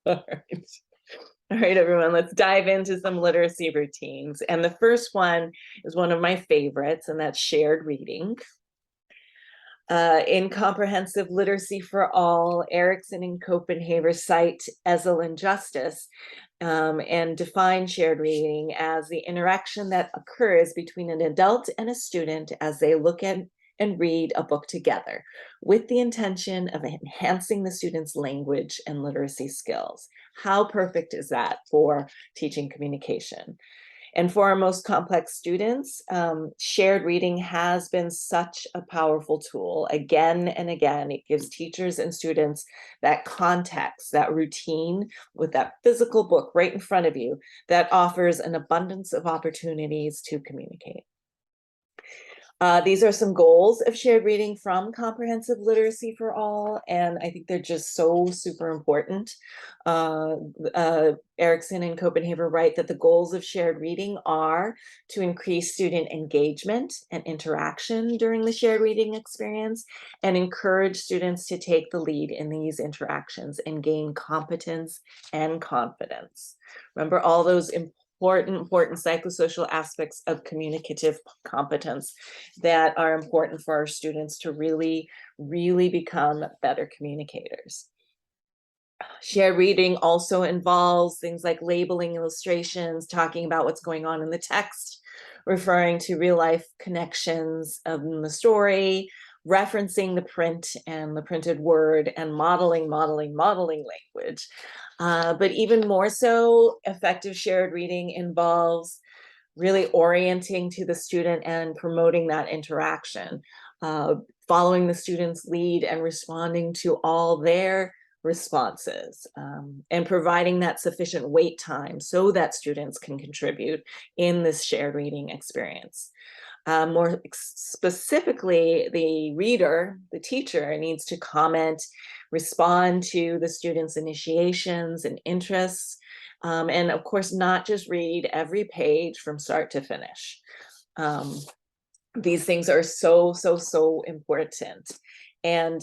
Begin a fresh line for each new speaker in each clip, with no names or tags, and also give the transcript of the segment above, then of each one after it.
All right. All right, everyone, let's dive into some literacy routines. And the first one is one of my favorites, and that's shared reading. In Comprehensive Literacy for All, Erikson and Copenhaver cite Ezel and Justice and define shared reading as the interaction that occurs between an adult and a student as they look at and read a book together, with the intention of enhancing the student's language and literacy skills. How perfect is that for teaching communication? And for our most complex students, shared reading has been such a powerful tool. Again and again, it gives teachers and students that context, that routine with that physical book right in front of you that offers an abundance of opportunities to communicate. These are some goals of shared reading from Comprehensive Literacy for All, and I think they're just so super important. Erikson and Copenhaver write that the goals of shared reading are to increase student engagement and interaction during the shared reading experience and encourage students to take the lead in these interactions and gain competence and confidence. Remember all those important psychosocial aspects of communicative competence that are important for our students to really become better communicators. Shared reading also involves things like labeling illustrations, talking about what's going on in the text, referring to real life connections of the story, referencing the print and the printed word, and modeling language. But even more so, effective shared reading involves really orienting to the student and promoting that interaction, following the student's lead and responding to all their responses, and providing that sufficient wait time so that students can contribute in this shared reading experience. More specifically, the reader, the teacher, needs to comment, respond to the student's initiations and interests, and of course, not just read every page from start to finish. These things are so important, and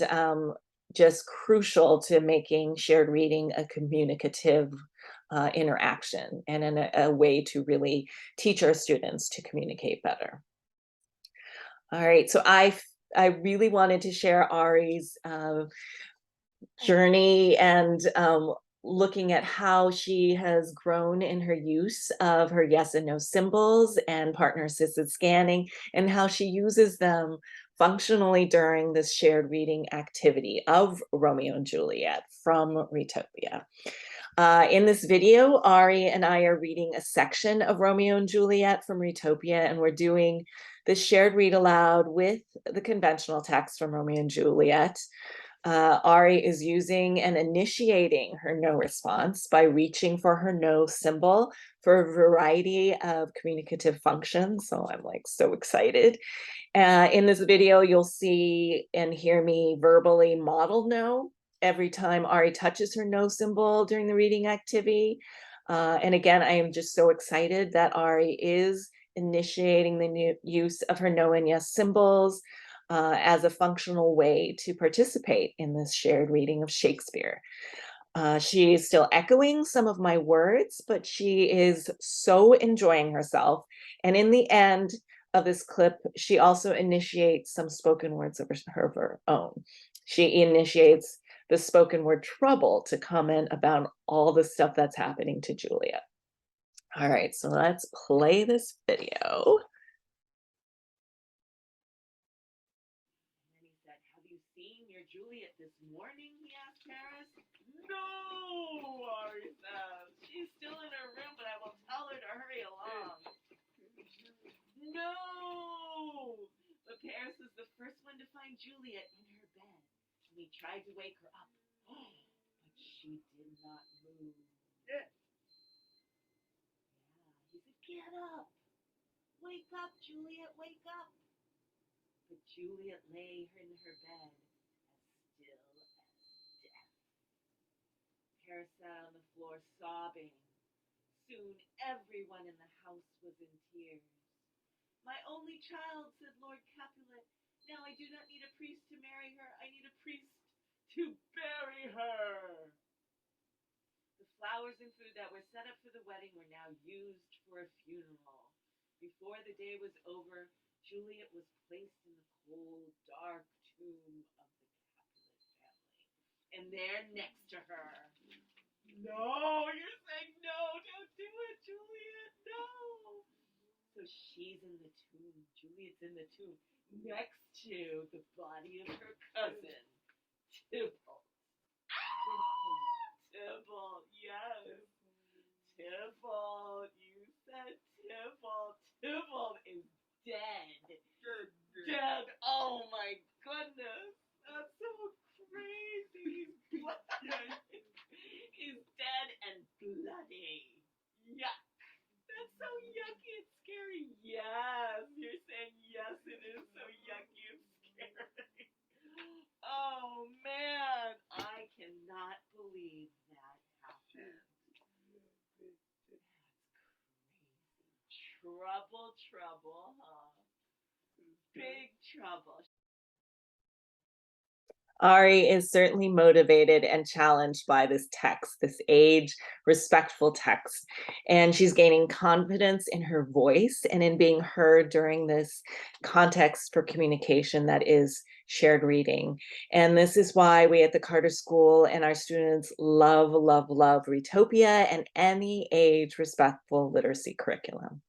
just crucial to making shared reading a communicative interaction and a way to really teach our students to communicate better. All right, so I really wanted to share Ari's journey and looking at how she has grown in her use of her yes and no symbols and partner assisted scanning, and how she uses them functionally during this shared reading activity of Romeo and Juliet from Retopia. In this video, Ari and I are reading a section of Romeo and Juliet from Retopia, and we're doing this shared read aloud with the conventional text from Romeo and Juliet. Ari is using and initiating her no response by reaching for her no symbol for a variety of communicative functions. So I'm like so excited. In this video, you'll see and hear me verbally model no every time Ari touches her no symbol during the reading activity. And again, I am just so excited that Ari is initiating the use of her no and yes symbols as a functional way to participate in this shared reading of Shakespeare. She is still echoing some of my words, but she is so enjoying herself. And in the end of this clip, she also initiates some spoken words of her own. She initiates the spoken word trouble to comment about all the stuff that's happening to Juliet. All right, so let's play this video. Juliet this morning, he asked Paris. No, Ari says. She's still in her room, but I will tell her to hurry along. No! But Paris was the first one to find Juliet in her bed, and he tried to wake her up. But she did not move. Yeah. He said, get up. Wake up, Juliet, wake up. But Juliet lay in her bed as still as death. Paris sat on the floor sobbing. Soon everyone in the house was in tears. My only child, said Lord Capulet. Now I do not need a priest to marry her. I need a priest to bury her. The
flowers and food that were set up for the wedding were now used for a funeral. Before the day was over, Juliet was placed in the cold, dark tomb of the Capulet family. And there next to her. No, you're saying no, don't do it, Juliet, no. So she's in the tomb. Juliet's in the tomb next to the body of her cousin, Tybalt. Tybalt, yes. Tybalt, you said Tybalt. Tybalt is dead. Dead. Oh my goodness. That's so crazy. He's dead and bloody. Yuck. That's so yucky and scary. Yes, you're saying yes, it is so yucky and scary. Oh man, I cannot believe that happened. That's crazy. Trouble, trouble, huh? Big trouble.
Ari is certainly motivated and challenged by this text, this age respectful text. And she's gaining confidence in her voice and in being heard during this context for communication that is shared reading. And this is why we at the Carter School and our students love, love, love Readtopia and any age respectful literacy curriculum.